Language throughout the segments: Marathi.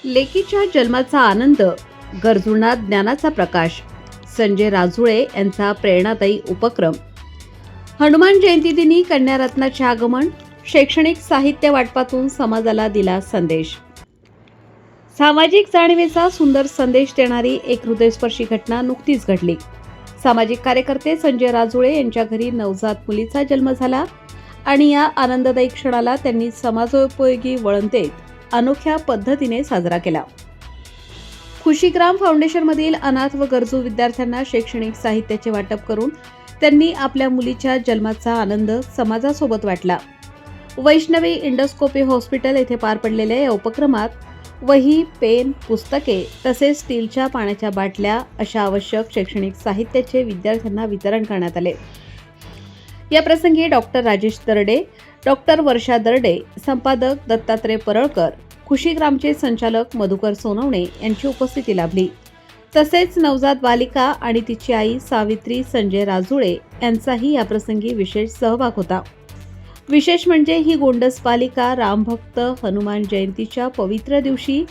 लेकीच्या जन्माचा आनंद, गरजूंना ज्ञानाचा प्रकाश. संजय राजुळे यांचा प्रेरणादायी उपक्रम. हनुमान जयंती दिनी कन्यारत्नाचे आगमन. शैक्षणिक साहित्य वाटपातून समाजाला दिला संदेश. सामाजिक जाणीवेचा सुंदर संदेश देणारी एक हृदयस्पर्शी घटना नुकतीच घडली. सामाजिक कार्यकर्ते संजय राजुळे यांच्या घरी नवजात मुलीचा जन्म झाला आणि या आनंददायी क्षणाला त्यांनी समाजोपयोगी वळण देत अनोख्या पद्धतीने साजरा केला. खुशीग्राम फाउंडेशनमधील अनाथ व गरजू विद्यार्थ्यांना शैक्षणिक साहित्याचे वाटप करून त्यांनी आपल्या मुलीच्या जन्माचा आनंद समाजासोबत वाटला. वैष्णवी इंडोस्कोपी हॉस्पिटल येथे पार पडलेल्या या उपक्रमात वही, पेन, पुस्तके तसेच स्टीलच्या पाण्याच्या बाटल्या अशा आवश्यक शैक्षणिक साहित्याचे विद्यार्थ्यांना वितरण करण्यात आले. या प्रसंगी डॉक्टर राजेश दर्डे, डॉक्टर वर्षा दर्डे, संपादक दत्तात्रय परळकर, खुशीग्रामचे संचालक मधुकर सोनवणे यांची उपस्थिती लाभली. तसेच नवजात बालिका आणि तिची आई सावित्री संजय राजुळे यांचाही या प्रसंगी विशेष सहभाग होता. विशेष म्हणजे ही गोंडस बालिका रामभक्त हनुमान जयंतीच्या पवित्र दिवशी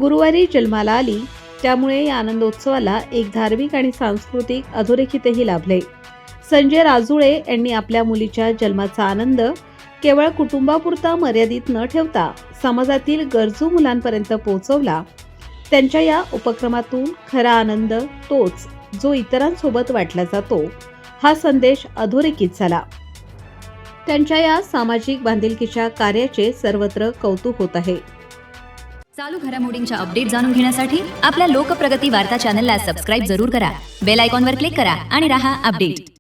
गुरुवारी जन्माला आली. त्यामुळे या आनंदोत्सवाला एक धार्मिक आणि सांस्कृतिक अधोरेखितही लाभले. संजय राजुळे यांनी आपल्या मुलीच्या जन्माचा आनंद केवळ कुटुंबापुरता मर्यादित न ठेवता समाजातील गरजू मुलांपर्यंत पोहोचवला. त्यांच्या या उपक्रमातून खरा आनंद तोच जो इतरांसोबत वाटला जातो, हा संदेश अधोरेखित झाला. त्यांच्या या सामाजिक बांधिलकीच्या कार्याचे सर्वत्र कौतुक होत आहे. चालू घडामोडींच्या अपडेट जाणून घेण्यासाठी आपल्या लोकप्रगती वार्ता चॅनलला सबस्क्राईब जरूर करा. बेल आयकॉनवर क्लिक करा आणि रहा अपडेट.